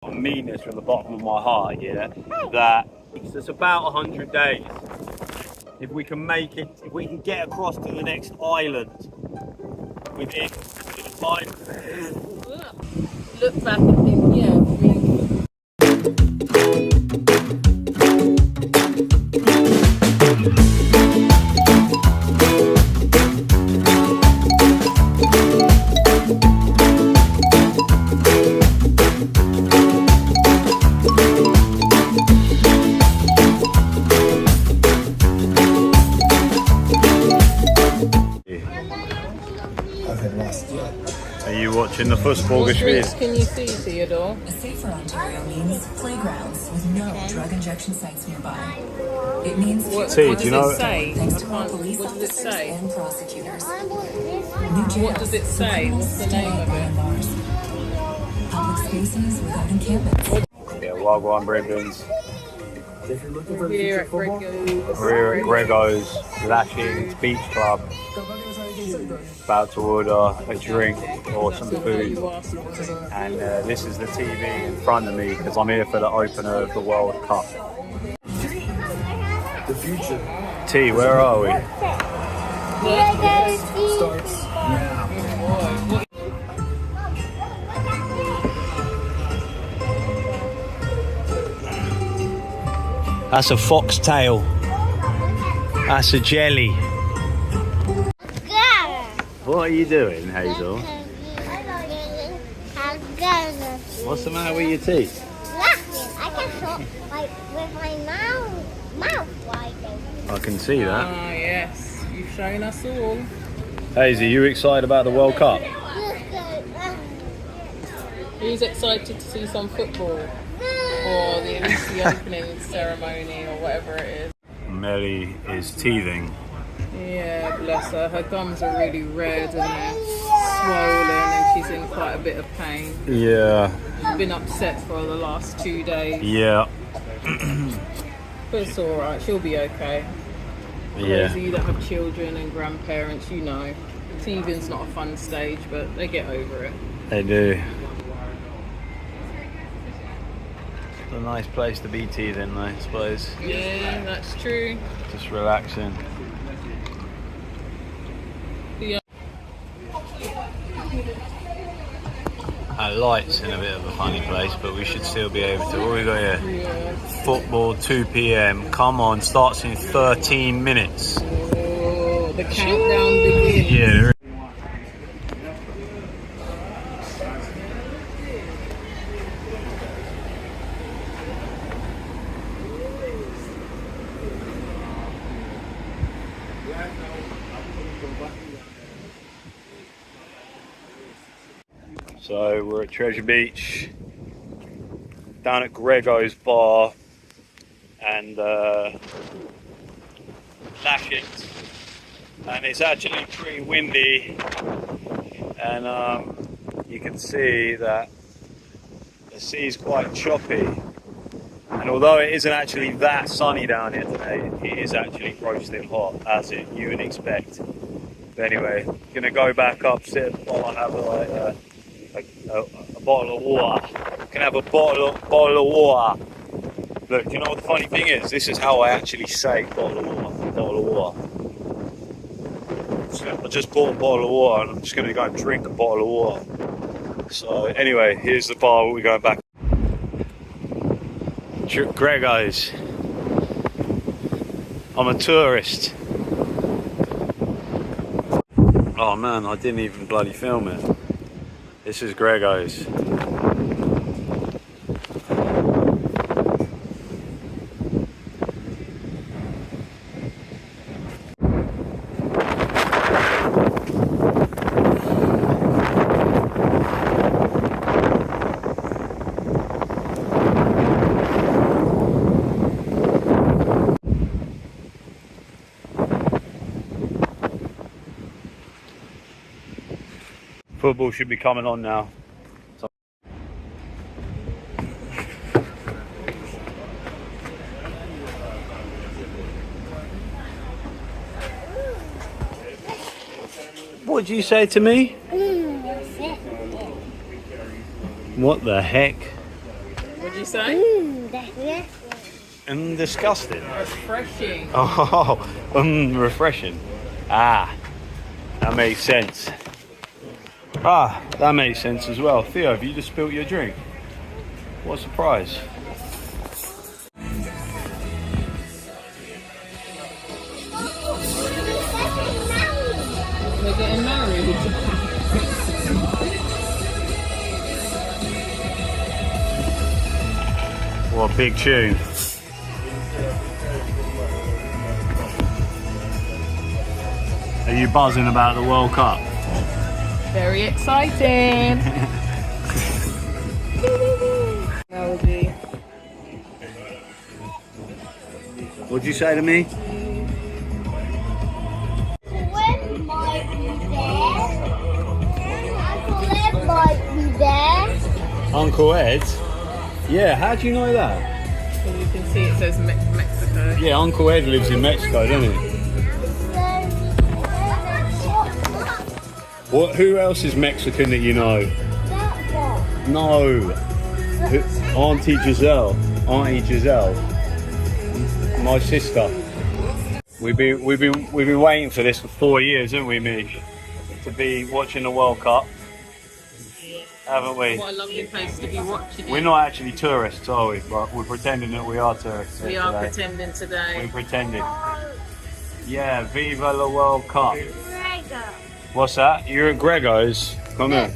I mean this from the bottom of my heart, yeah, that it's about 100 days. If we can make it, if we can get across to the next island within time. Look back and think, yeah, really. Are you watching the football What gespielt? drinks can you see, Theodore? A safer Ontario means playgrounds with no drug injection sites nearby. It means What do you does know- it say? thanks to our What police does it officers say? and prosecutors. What does it say? What's the name of it? Public spaces without encampments. Yeah, Wagwan Brendan's. We're here at Grego. We're at Grego's Lashings Beach Club. About to order a drink or some food. And this is the TV in front of me because I'm here for the opener of the World Cup. The future T, where are we? starts now. That's a foxtail. That's a jelly. What are you doing, Hazel? What's the matter with your teeth? Nothing. I can talk like with my mouth wide. I can see that. Ah, yes. You've shown us all. Hazel, you excited about the World Cup? Who's excited to see some football? Or the opening ceremony or whatever it is? Melly is teething. Yeah, bless her. Her gums are really red and they're swollen and she's in quite a bit of pain. Yeah, She's been upset for the last 2 days. yeah, But it's alright, she'll be okay. Those of yeah. you that have children and grandparents, you know, teething's not a fun stage, but they get over it. They do. It's a nice place to be teething, I suppose. Yeah, that's true. Just relaxing. Yeah. Our light's in a bit of a funny place, but we should still be able to. What we got here? Yeah. Football, 2 p.m. Come on, starts in 13 minutes. Oh, the countdown begins. Yeah. So we're at Treasure Beach, down at Grego's bar and Lashings, and it's actually pretty windy, and you can see that the sea's quite choppy, and although it isn't actually that sunny down here today, it is actually roasting hot, as you would expect. But anyway, gonna go back up, sit at the bar and have a bottle of water. You can have a bottle of water. Look, you know what the funny thing is? This is how I actually say bottle of water. So I just bought a bottle of water and I'm just going to go and drink a bottle of water. So anyway, here's the bar. We're going back. Grego's. I'm a tourist. Oh man, I didn't even bloody film it. This is Grego's. Football should be coming on now. What did you say to me? What the heck? What'd you say? That's And disgusting. Refreshing. Oh, refreshing. Ah, that makes sense. Ah, that makes sense as well. Theo, have you just spilt your drink? What a surprise. We're getting married. What a big tune. Are you buzzing about the World Cup? Very exciting. Melody. What'd you say to me? When might be there? Uncle Ed might be there. Uncle Ed? Yeah, how do you know that? So you can see it says Mexico. Yeah, Uncle Ed lives in Mexico, doesn't he? What? Who else is Mexican that you know? No. Auntie Giselle. Auntie Giselle. My sister. We've been waiting for this for 4 years, haven't we, Mish? To be watching the World Cup. Haven't we? What a lovely place to be watching it. We're not actually tourists, are we? But we're pretending that we are tourists. We are pretending today. We're pretending. Yeah, Viva la World Cup. Grego. What's that? You're at Grego's? Come here.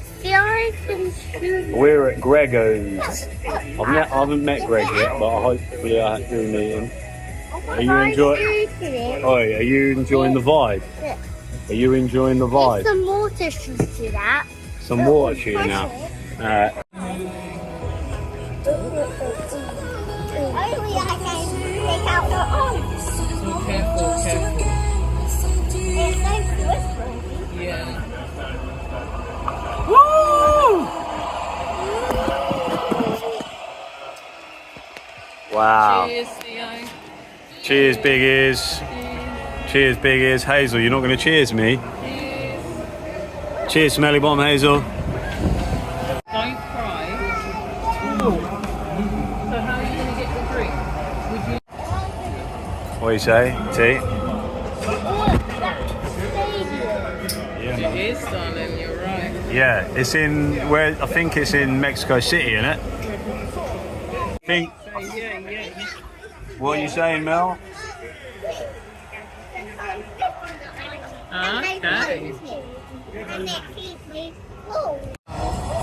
We're at Grego's. I haven't met Greg yet, but hopefully I do meet him. Are you enjoying the vibe? Yeah. Are you enjoying the vibe? Some water shoes to that. Some water shooting out. Alright. Only I can take out the arms. Careful, careful. It's so whispering. Yeah. Wow. Cheers, Theo. Cheers, big ears. Cheers, big ears. Hazel, you're not going to cheers me? Cheers. Cheers, smelly bomb, Hazel. Don't cry. So how are you going to get the drink? Would you? What do you say? Tea? It is, darling. You're right. Yeah, it's in where I think it's in Mexico City, isn't it? Think. Yeah. What are you saying, Mel? Okay.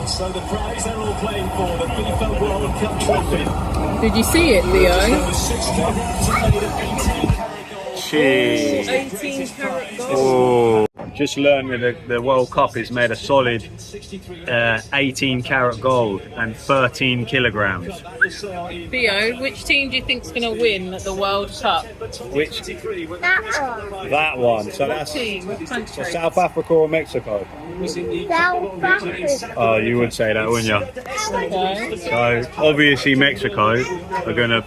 So the prize they're all playing for, the FIFA World Cup trophy. Did you see it, Theo? The 6 kilograms are made of 18 karat gold. Cheers. 18 karat gold. Oh. Just learned that the World Cup is made of solid 18 karat gold and 13 kilograms. Theo, which team do you think's going to win at the World Cup? Which? That one. That one. So that's Team, what country? South Africa or Mexico? South Africa. Oh, you would say that, wouldn't you? Okay. So obviously Mexico are going to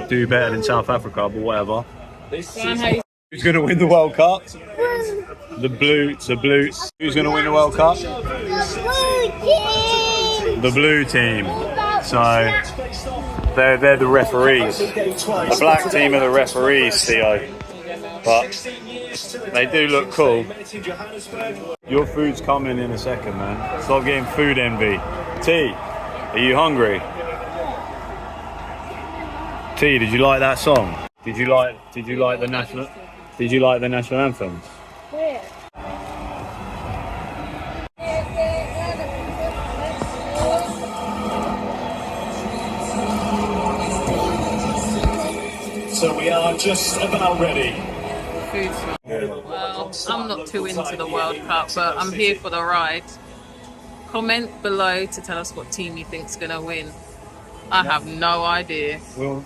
do better than South Africa, but whatever. Go on, Hazel. Who's going to win the World Cup? The blue. Who's going to win the World Cup? The blue team. So they're the referees. The black team are the referees, Theo. But they do look cool. Your food's coming in a second, man. Stop getting food envy. T, are you hungry? T, did you like that song? Did you like the national anthem? Where? So we are just about ready. Food smell. Well, I'm not too into the World Cup, but I'm here for the ride. Comment below to tell us what team you think's going to win. I have no idea. Well,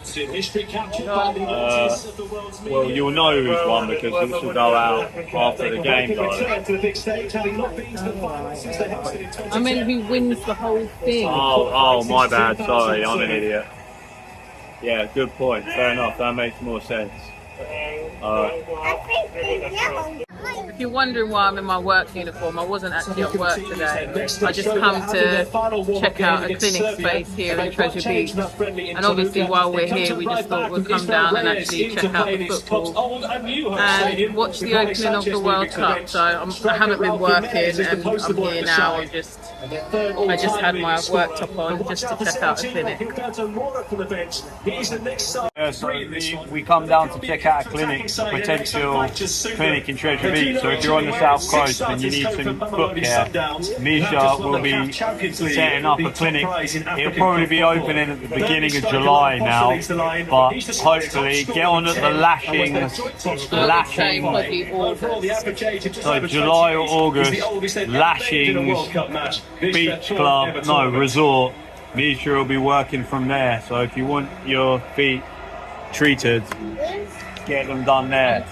History captured by the artists of the world's media. well, you'll know who's won because this will go out after the game, though. To the big stage, having not been to the final since they hosted in 2010. I mean, who wins the whole thing? Oh, my bad. Sorry, I'm an idiot. Yeah, good point. Fair enough. That makes more sense. I think it's yellow. If you're wondering why I'm in my work uniform, I wasn't actually at work today. I just come to check out a clinic space here in Treasure Beach. And obviously while we're here, we just thought we'd come down and actually check out the football and watch the opening of the World Cup. So I haven't been working and I'm here now. I just had my work top on just to check out the clinic. Yeah, so we come down to check out a clinic, a potential clinic in Treasure Beach. So if you're on the south coast and you need some foot care, Misha will be setting up a clinic. It'll probably be opening at the beginning of July now, but hopefully get on at the Lashings. So July or August, Lashings Beach Club, no, resort. Misha will be working from there. So if you want your feet treated, get them done there.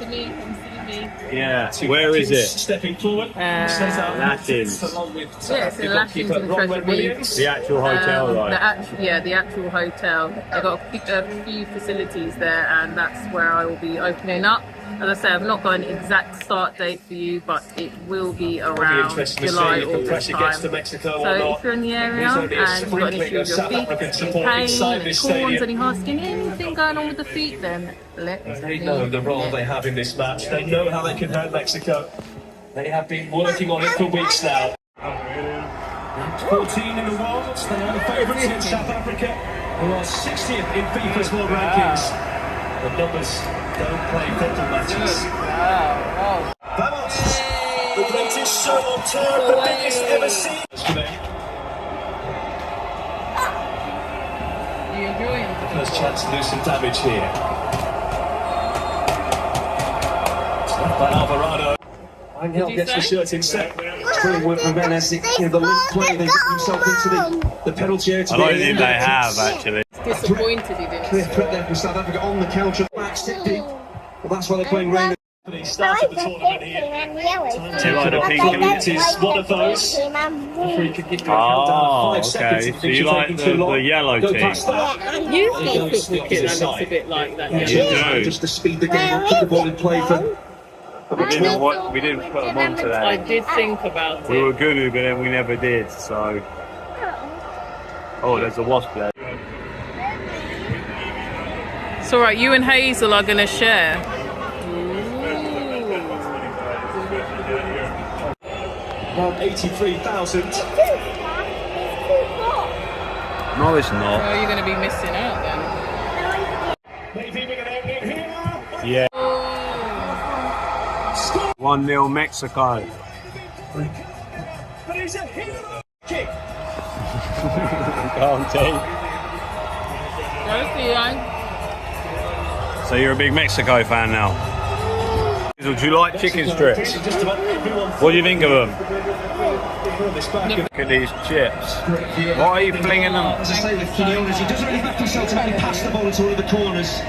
Yeah, where is it? Stepping forward. Lashings. Yeah, it's in Lashings in Treasure Beach. The actual hotel, right? The actual hotel. They've got a few facilities there, and that's where I will be opening up. As I say, I've not got an exact start date for you, but it will be around July, August time. So if you're in the area and you've got an issue with your feet, pain, corns, any hard skin, anything going on with the feet, then let me know. They know the role they have in this match. They know how they can hurt Mexico. They have been working on it for weeks now. 14 in the world, they are the favourites in South Africa, who are 60th in FIFA's world rankings. The numbers don't play football matches. Vamos! The greatest show on tour, the biggest ever seen. You enjoying it? First chance to do some damage here. It's left by Alvarado. Angel gets the shirt in set. It's brilliant work from Venice. The link play, they get themselves into the penalty area. I don't think they have, actually. Disappointed he didn't. Clear threat there from South Africa on the counter. Back stick deep. Well, that's why they're playing rain. He started the tournament here. It is one of those. Referee could give you a countdown of 5 seconds. Okay. So you like the yellow team? You think football kid looks a bit like that. You do. Just to speed the game up, keep the ball in play for. We didn't put them on today. I did think about it. We were going to, but then we never did. So. Oh, there's a wasp there. It's alright, you and Hazel are going to share. Around 83,000. No, it's not. Oh, you're going to be missing out then. Maybe we're going to end it here. Yeah. 1-0 Mexico. But he's a hero. Kick. Can't take. So you're a big Mexico fan now? Do you like chicken strips? What do you think of them? Look at these chips. Why are you flinging them? As I say with Theodore, he doesn't really back himself to maybe pass the ball into one of the corners.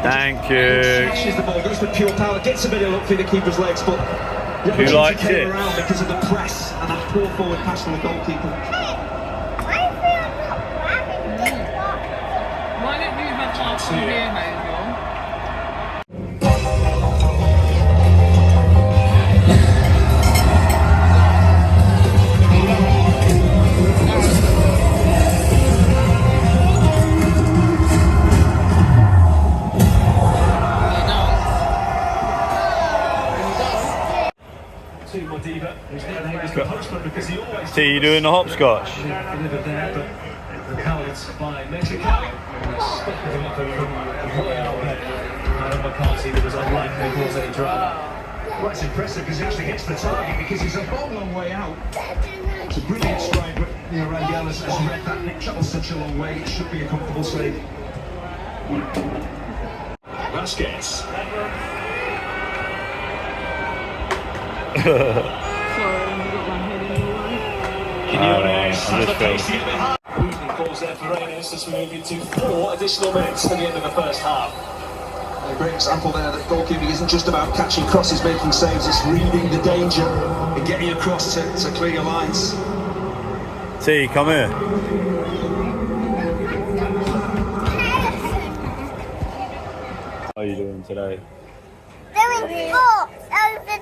Thank you. Smashes the ball, goes for pure power, gets a bit of luck through the keeper's legs, but do you like chips? Around because of the press and that poor forward pass from the goalkeeper. Why don't you have half from here, Hazel? So you doing the hopscotch? Well, it's impressive because he actually hits the target because he's a long way out. It's a brilliant stride, but Rangel has read that and it travels such a long way. It should be a comfortable save. Vasquez. Balls there for Reyes as we move into 4 additional minutes to the end of the first half. A great example there that goalkeeping isn't just about catching crosses, making saves, it's reading the danger and getting across to clear your lines. T, come here. How are you doing today? Doing sports over there.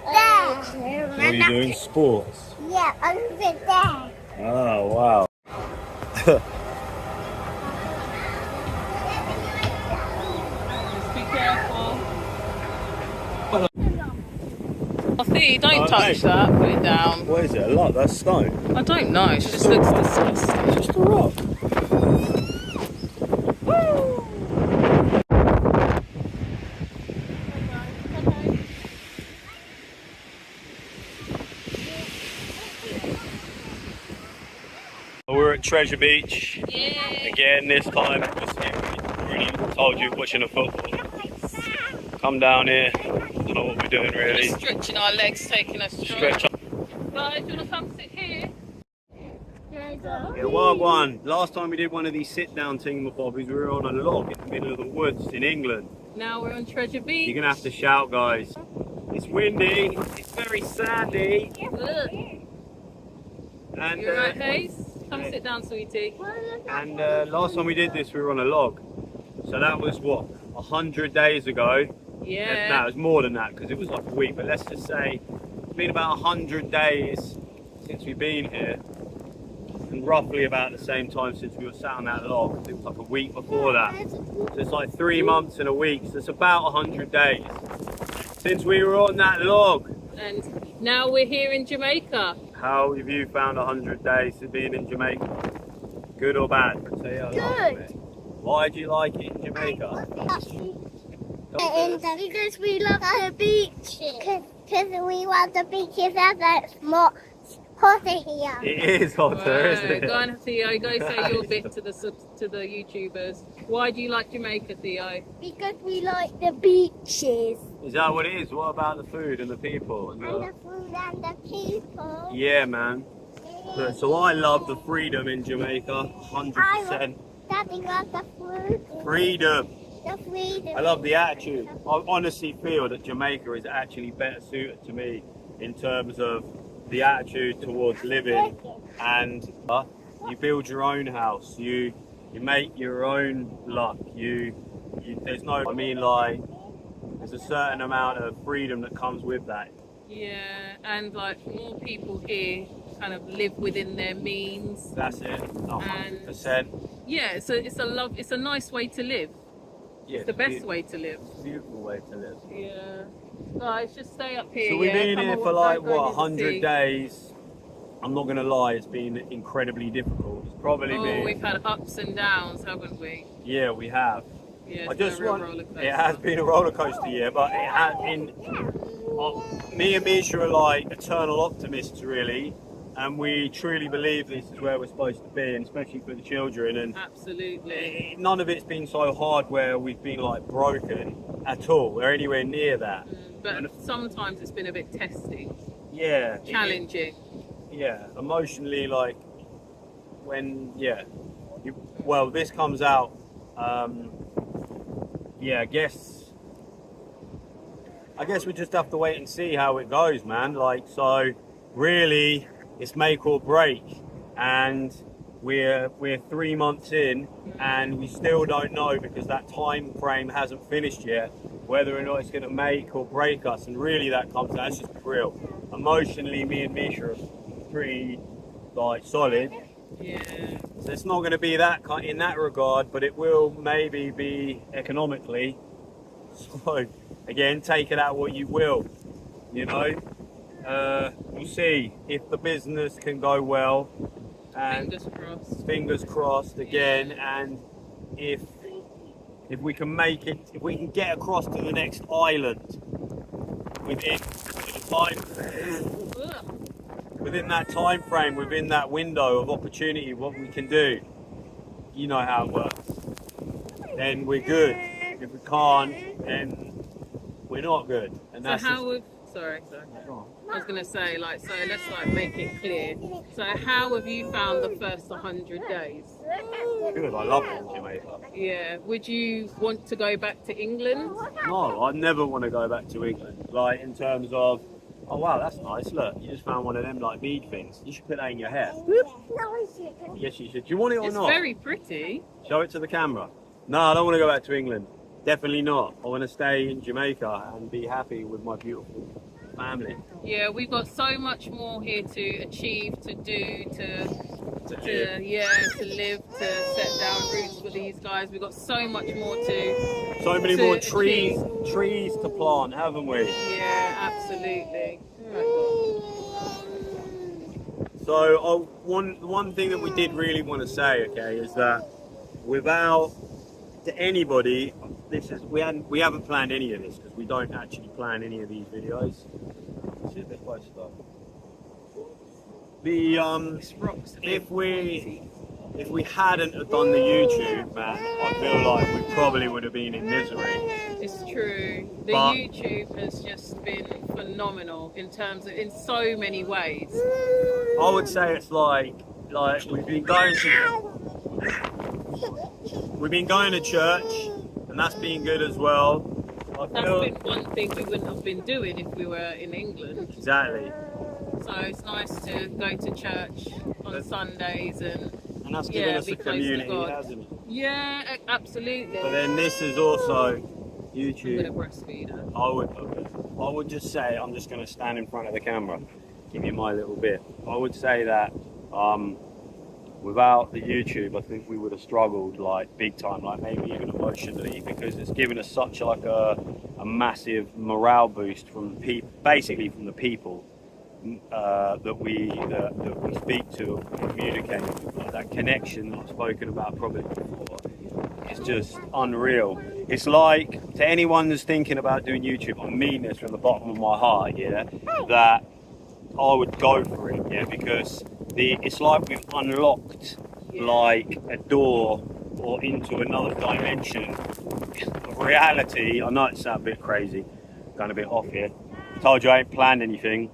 sports. What are you doing? Sports? Yeah, over there. Oh, wow. Just be careful. Sophie, don't touch that. Put it down. What is it? A lot? That's stone. I don't know. It just looks disgusting. It's just a rock. We're at Treasure Beach. Yeah. Again, this time, just already told you, watching a football. Come down here. Don't know what we're doing really. Just stretching our legs, taking a Stretch up. Guys, you want to come sit here? Yeah, wild one. Last time we did one of these sit-down thingamabobbies, we were on a log in the middle of the woods in England. Now we're on Treasure Beach. You're gonna have to shout, guys. It's windy. It's very sandy. Look. And You alright, Haze? Come sit down, sweetie. and last time we did this, we were on a log. So that was what, 100 days ago. Yeah. No, it was more than that because it was like a week. But let's just say it's been about 100 days since we've been here, and roughly about the same time since we were sat on that log. It was like a week before that. So it's like 3 months and a week. So it's about 100 days since we were on that log. And now we're here in Jamaica. How have you found 100 days of being in Jamaica? Good or bad? Good. Why do you like it in Jamaica? Because we love the beach. Because we love the beaches and it's more hotter here. It is hotter, isn't it? Go on, Theo. Go say your bit to the YouTubers. Why do you like Jamaica, Theo? Because we like the beaches. Is that what it is? What about the food and the people? And the food and the people. Yeah, man. Look, so I love the freedom in Jamaica, 100%. Daddy loves the food. Freedom. The freedom. I love the attitude. I honestly feel that Jamaica is actually better suited to me in terms of the attitude towards living, and you build your own house, you make your own luck, you there's no, I mean, like, there's a certain amount of freedom that comes with that. Yeah, and like more people here kind of live within their means. That's it, 100%. Yeah, so it's a nice way to live. Yeah, It's the best way to live. beautiful way to live. Yeah. Guys, just stay up here. So we've been Come here on, for like, go what, in the 100 sea. days. I'm not going to lie, it's been incredibly difficult. It's probably been... We've had ups and downs, haven't we? Yeah, we have. Yeah, I it's just been a real want... roller coaster. It has been a roller coaster, yeah, but it has been... me and Misha are like eternal optimists, really. And we truly believe this is where we're supposed to be, and especially for the children. And Absolutely. none of it's been so hard where we've been like broken at all. We're anywhere near that. But sometimes it's been a bit testing, Yeah. challenging. Yeah, emotionally, like when, well, this comes out, yeah, I guess we just have to wait and see how it goes, man. Like, so really, it's make or break, and we're 3 months in, and we still don't know, because that time frame hasn't finished yet, whether or not it's going to make or break us. And really, that comes out, it's just real. Emotionally, me and Misha are pretty like solid. Yeah. So it's not going to be that in that regard, but it will maybe be economically. So again, take it out what you will, you know. We'll see if the business can go well, and fingers crossed again, and if we can make it, if we can get across to the next island within that time frame, within that window of opportunity, what we can do, you know how it works, then we're good. If we can't, then we're not good. And So that's how would, sorry. I was gonna say, like, so let's like make it clear. So how have you found the first 100 days? good. I love it in Jamaica. Yeah. Would you want to go back to England? No, I never want to go back to England. Like, in terms of, oh wow, that's nice. Look, you just found one of them like bead things. You should put that in your hair. Yes, you should. Do you want it or It's not? very pretty. Show it to the camera. No, I don't want to go back to England. Definitely not. I want to stay in Jamaica and be happy with my beautiful family. Yeah, we've got so much more here to achieve, to do, to live, to set down roots for these guys. We've got so much more to So many to more achieve. trees to plant, haven't we? Yeah, absolutely. So one thing that we did really want to say, okay, is that without to anybody, we haven't planned any of this because we don't actually plan any of these videos. See a bit closer though. If we hadn't have done the YouTube, man, I feel like we probably would have been in misery. It's true. YouTube has just been phenomenal in so many ways. I would say it's like we've been going to church, and that's been good as well. That's been one thing we wouldn't have been doing if we were in England. Exactly. So it's nice to go to church on Sundays and that's given us a community, hasn't it? Yeah, absolutely. But then this is also YouTube. I'm gonna breastfeed her. I would just say, I'm just going to stand in front of the camera, give you my little bit. I would say that without the YouTube, I think we would have struggled like big time, like maybe even emotionally, because it's given us such like a massive morale boost from basically from the people that we speak to and communicate with. Like that connection that I've spoken about probably before. It's just unreal. It's like, to anyone that's thinking about doing YouTube, I mean this from the bottom of my heart, yeah, that I would go for it, yeah, because it's like we've unlocked like a door or into another dimension of reality. I know it sounds a bit crazy, going a bit off here. Told you I ain't planned anything,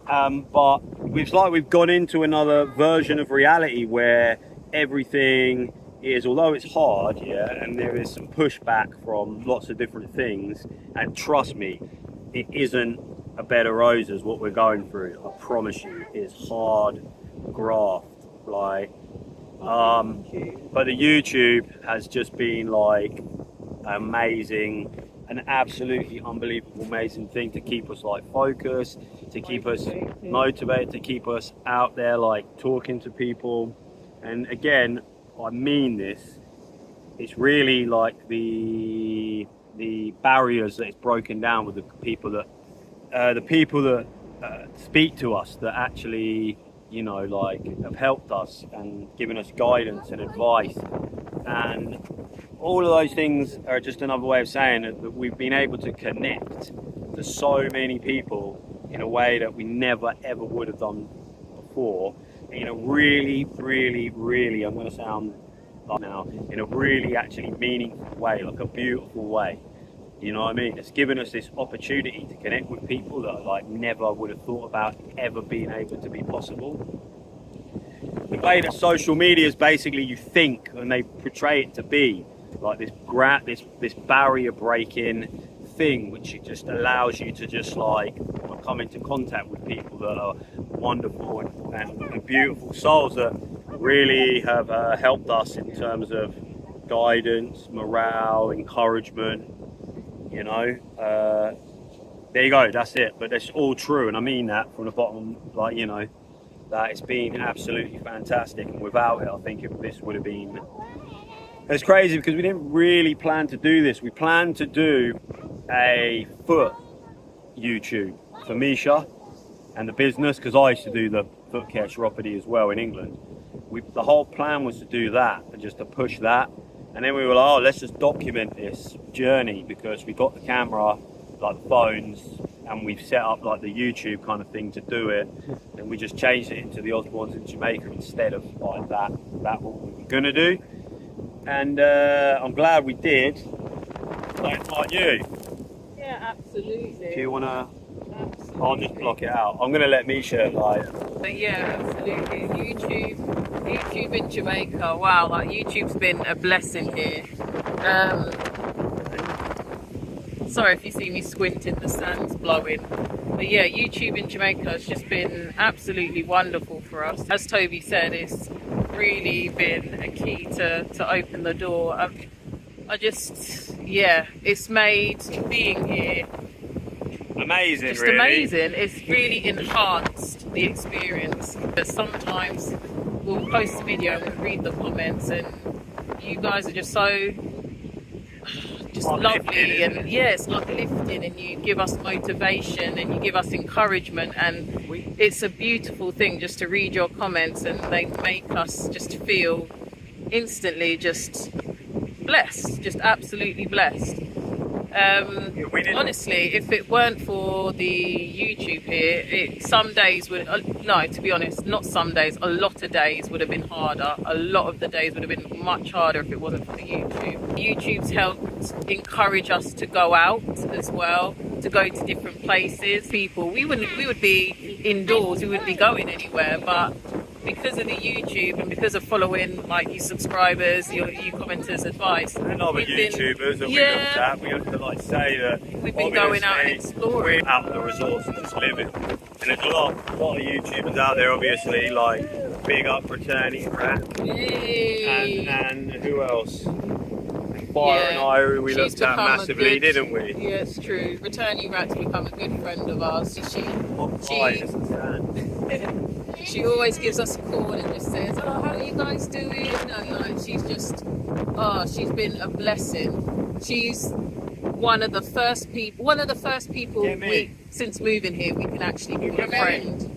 but it's like we've gone into another version of reality where everything is, although it's hard, yeah, and there is some pushback from lots of different things, and trust me, it isn't a bed of roses what we're going through. I promise you, it's hard graft, like, but the YouTube has just been like amazing, an absolutely unbelievable, amazing thing to keep us like focused, to keep us motivated, to keep us out there like talking to people. And again, I mean this, it's really like the barriers that it's broken down with the people that speak to us, that actually, you know, like have helped us and given us guidance and advice, and all of those things are just another way of saying that we've been able to connect to so many people in a way that we never ever would have done before, in a really, really, really, I'm going to sound like now, in a really actually meaningful way, like a beautiful way. You know what I mean? It's given us this opportunity to connect with people that I like never would have thought about ever being able to be possible. The way that social media is basically, you think, and they portray it to be like this barrier breaking thing, which it just allows you to just like come into contact with people that are wonderful and beautiful souls that really have helped us in terms of guidance, morale, encouragement. You know, there you go, that's it. But that's all true, and I mean that from the bottom, like, you know, that it's been absolutely fantastic, and without it, I think this would have been, it's crazy because we didn't really plan to do this. We planned to do a foot YouTube for Misha and the business, because I used to do the foot care chiropody as well in England. The whole plan was to do that and just to push that. And then we were like, oh, let's just document this journey, because we got the camera, like the phones, and we've set up like the YouTube kind of thing to do it. And we just changed it into the Osbornes in Jamaica instead of like that what we were gonna do. And I'm glad we did. Like you. Yeah, absolutely. Do you wanna? Absolutely. I'll just block it out. I'm gonna let Misha like. But yeah, absolutely. YouTube in Jamaica. Wow, like YouTube's been a blessing here. Sorry if you see me squinting, the sun's blowing. But yeah, YouTube in Jamaica has just been absolutely wonderful for us. As Toby said, it's really been a key to open the door. It's made being here amazing, just really. amazing. It's really enhanced the experience. But sometimes we'll post a video and read the comments, and you guys are just so lovely, and it's uplifting, and you give us motivation and you give us encouragement, and it's a beautiful thing just to read your comments, and they make us just feel instantly just blessed, just absolutely blessed. Honestly, if it weren't for the YouTube here, some days would, no, to be honest, not some days, a lot of days would have been harder. A lot of the days would have been much harder if it wasn't for the YouTube. YouTube's helped encourage us to go out as well, to go to different places. People, we would be indoors, we wouldn't be going anywhere, but because of the YouTube and because of following like you subscribers, you commenters' advice, and other YouTubers that we looked at, we have to like say that we've been going out and exploring. We're out the resorts and just living. And there's a lot of YouTubers out there, obviously, like big up Returning Rat, and who else? Fire and I, we looked at massively, didn't we? Yeah, it's true. Returning Rat's become a good friend of ours. She always gives us a call and just says, "Oh, how are you guys doing?" No, she's just, she's been a blessing. She's one of the first people since moving here we can actually call a friend.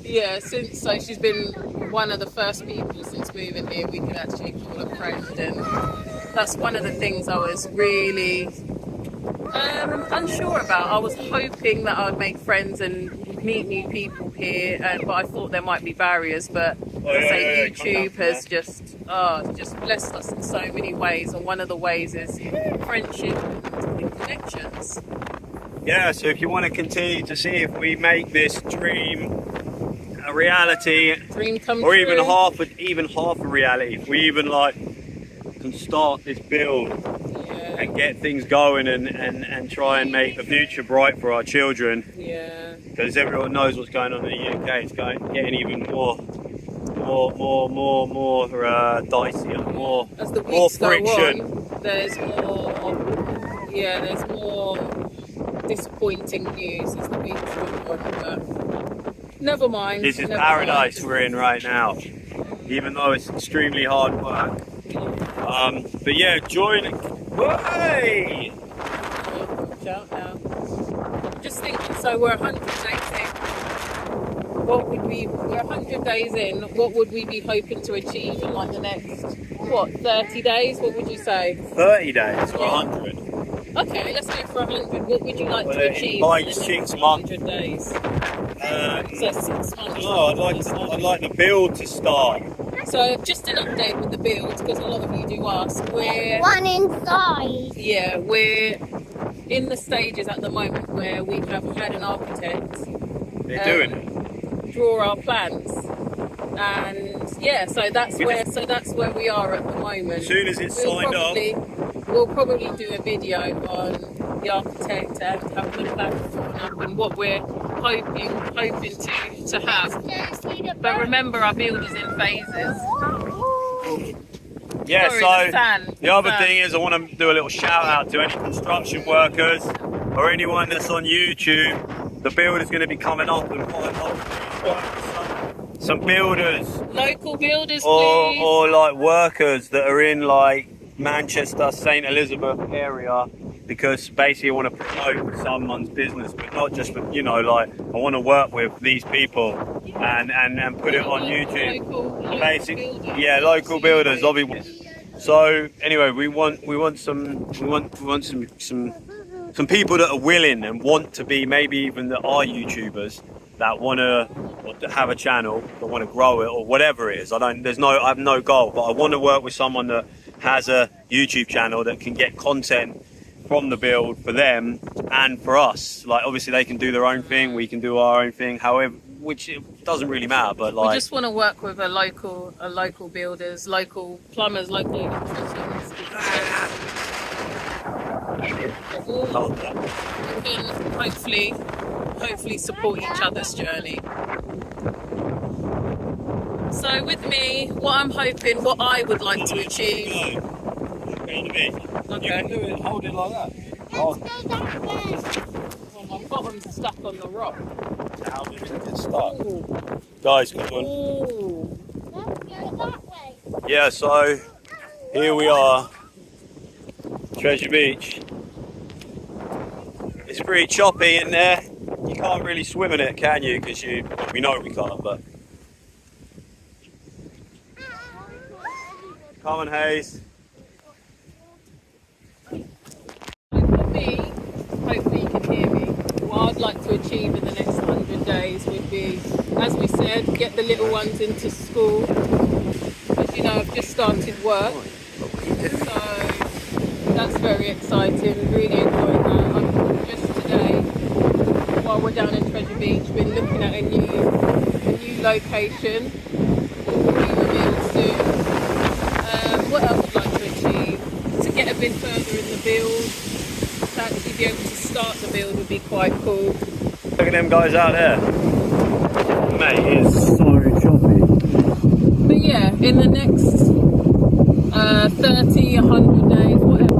Yeah, so she's been one of the first people since moving here we can actually call a friend, and that's one of the things I was really unsure about. I was hoping that I would make friends and meet new people here, but I thought there might be barriers, but YouTube has just blessed us in so many ways, and one of the ways is friendship and connections. Yeah, so if you want to continue to see if we make this dream a reality, dream come or true, even half a reality, if we even like can start this build and get things going and try and make the future bright for our children, because everyone knows what's going on in the UK. It's getting even more dicey and more as the weeks friction. go on, there's more disappointing news as the weeks go on, but never mind. This is paradise we're in right now, even though it's extremely hard work. But yeah, join. Hey! Shout out. Just thinking, so we're 100 days in. We're 100 days in. What would we be hoping to achieve in like the next 30 days? What would you say? 30 days for 100. Okay, let's go for 100. What would you like to achieve like in the 6 next months. 100 days? So 6 months. No, I'd like the build to start. So just an update with the build, because a lot of you do ask. One inside. Yeah, we're in the stages at the moment where we have had an architect draw our plans, and so that's where we are at the moment. As soon as it's signed off, we'll probably do a video on the architect and have the plan drawn up and what we're hoping to have. But remember, our build is in phases. Yeah, Sorry, so the other thing is I want to do a little shout out to any construction workers or anyone that's on YouTube. The build is going to be coming up and some builders. Local builders, please. Or like workers that are in like Manchester, St. Elizabeth area, because basically I want to promote someone's business, but not just for, I want to work with these people and put it on YouTube. Local builders, obviously. So anyway, we want some people that are willing and want to be, maybe even that are YouTubers that want to have a channel, that want to grow it or whatever it is. I have no goal, but I want to work with someone that has a YouTube channel that can get content from the build for them and for us. Like obviously they can do their own thing, we can do our own thing, however, which it doesn't really matter, but like we just want to work with a local builders, local plumbers, local electricians. We can hopefully support each other's journey. So with me, what I'm hoping, what I would like to achieve. Okay. You can do it, hold it like that. Let's go that way. Well, my bottom's stuck on the rock. How did it get stuck? Guys, come on. Ooh. Let's go that way. Yeah, so here we are, Treasure Beach. It's pretty choppy in there. You can't really swim in it, can you? Because we know we can't, but. Come on, Haze. For me, hopefully you can hear me. What I'd like to achieve in the next 100 days would be, as we said, get the little ones into school. As you know, I've just started work, so that's very exciting. Really enjoying that. I've just today, while we're down in Treasure Beach, been looking at a new location. It will be revealed soon. What else would I like to achieve? To get a bit further in the build, to actually be able to start the build would be quite cool. Look at them guys out there. Mate, it's so choppy. But yeah, in the next 30, 100 days, whatever.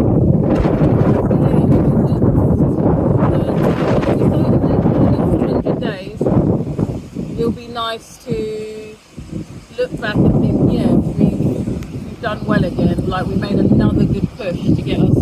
In the next 100 days, it'll be nice to look back and think, yeah, we've done well again. Like we made another good push to get us